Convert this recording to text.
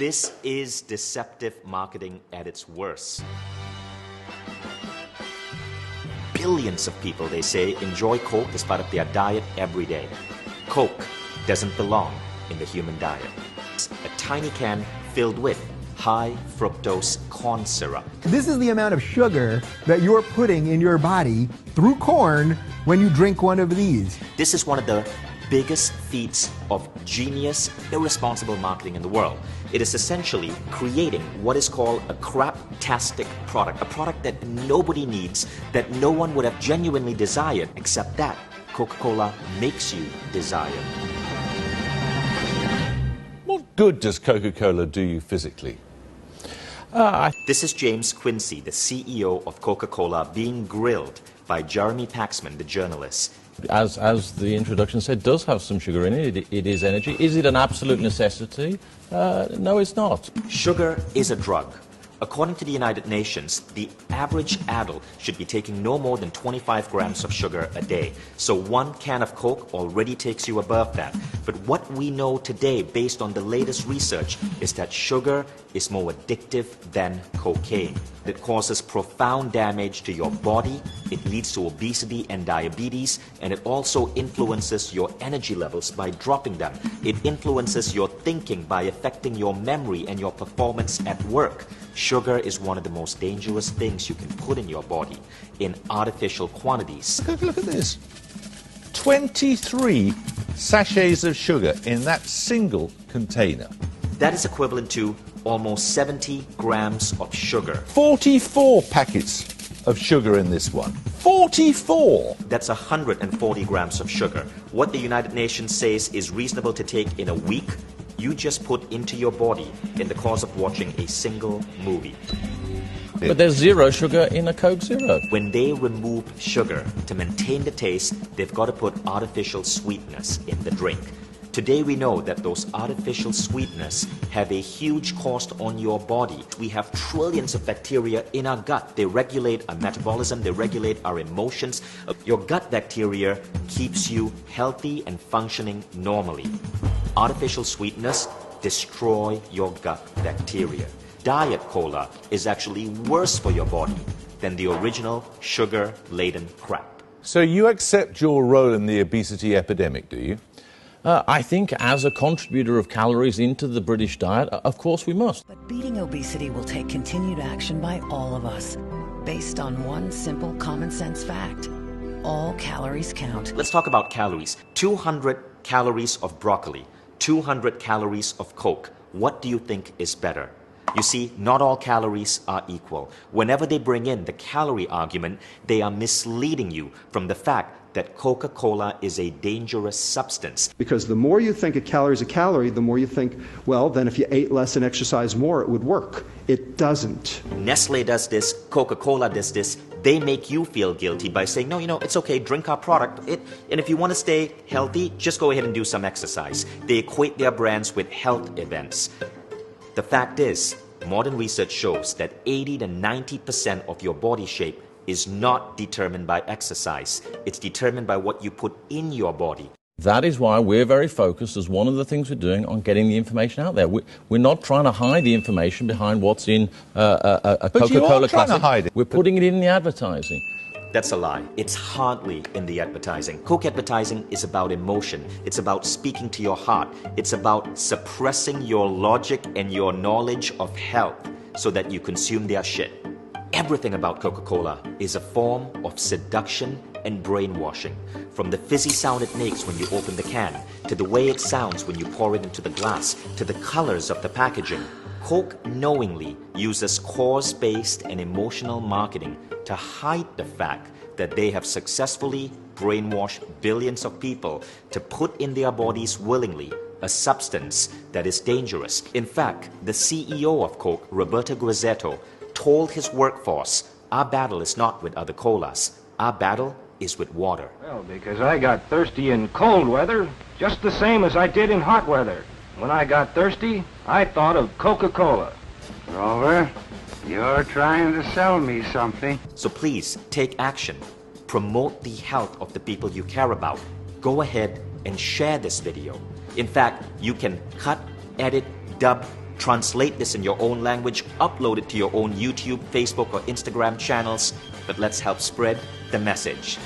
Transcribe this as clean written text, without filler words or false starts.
This is deceptive marketing at its worst. Billions of people, they say, enjoy Coke as part of their diet every day. Coke doesn't belong in the human diet. It's a tiny can filled with high fructose corn syrup. This is the amount of sugar that you're putting in your body through corn when you drink one of these. This is one of the biggest feats of genius, irresponsible marketing in the world. It is essentially creating what is called a craptastic product, a product that nobody needs, that no one would have genuinely desired, except that Coca-Cola makes you desire. What good does Coca-Cola do you physically? This is James Quincy, the CEO of Coca-Cola, being grilled by Jeremy Paxman, the journalist. As the introduction said, does have some sugar in it. It is energy. Is it an absolute necessity? No, it's not. Sugar is a drug. According to the United Nations, the average adult should be taking no more than 25 grams of sugar a day. So one can of Coke already takes you above that. But what we know today, based on the latest research, is that sugar is more addictive than cocaine. It causes profound damage to your body, it leads to obesity and diabetes, and it also influences your energy levels by dropping them. It influences your thinking by affecting your memory and your performance at work. Sugar is one of the most dangerous things you can put in your body in artificial quantities. Look at this. 23 sachets of sugar in that single container. That is equivalent to almost 70 grams of sugar. 44 packets of sugar in this one. 44! That's 140 grams of sugar. What the United Nations says is reasonable to take in a week, you just put into your body in the course of watching a single movie. But there's zero sugar in a Coke Zero. When they remove sugar to maintain the taste, they've got to put artificial sweetness in the drink. Today we know that those artificial sweeteners have a huge cost on your body. We have trillions of bacteria in our gut. They regulate our metabolism, they regulate our emotions. Your gut bacteria keeps you healthy and functioning normally. Artificial sweeteners destroy your gut bacteria. Diet Cola is actually worse for your body than the original sugar-laden crap. So you accept your role in the obesity epidemic, do you? I think as a contributor of calories into the British diet, of course we must. But beating obesity will take continued action by all of us, based on one simple common sense fact. All calories count. Let's talk about calories. 200 calories of broccoli, 200 calories of Coke. What do you think is better? You see, not all calories are equal. Whenever they bring in the calorie argument, they are misleading you from the fact that Coca-Cola is a dangerous substance. Because the more you think a calorie is a calorie, the more you think, well, then if you ate less and exercised more, it would work. It doesn't. Nestle does this, Coca-Cola does this. They make you feel guilty by saying, no, it's okay, drink our product. And if you want to stay healthy, just go ahead and do some exercise. They equate their brands with health events. The fact is, modern research shows that 80 to 90% of your body shape is not determined by exercise. It's determined by what you put in your body. That is why we're very focused, as one of the things we're doing, on getting the information out there. We're not trying to hide the information behind what's in a Coca-Cola Classic. Hide it. We're putting it in the advertising. That's a lie. It's hardly in the advertising. Coke advertising is about emotion. It's about speaking to your heart. It's about suppressing your logic and your knowledge of health so that you consume their shit. Everything about Coca-Cola is a form of seduction and brainwashing. From the fizzy sound it makes when you open the can, to the way it sounds when you pour it into the glass, to the colors of the packaging. Coke knowingly uses cause-based and emotional marketing to hide the fact that they have successfully brainwashed billions of people to put in their bodies willingly a substance that is dangerous. In fact, the CEO of Coke, Roberto Grassetto, told his workforce, our battle is not with other colas, our battle is with water. Well, because I got thirsty in cold weather, just the same as I did in hot weather. When I got thirsty, I thought of Coca-Cola. Rover, you're trying to sell me something. So please, take action. Promote the health of the people you care about. Go ahead and share this video. In fact, you can cut, edit, dub, Translate this in your own language, upload it to your own YouTube, Facebook, or Instagram channels, but let's help spread the message.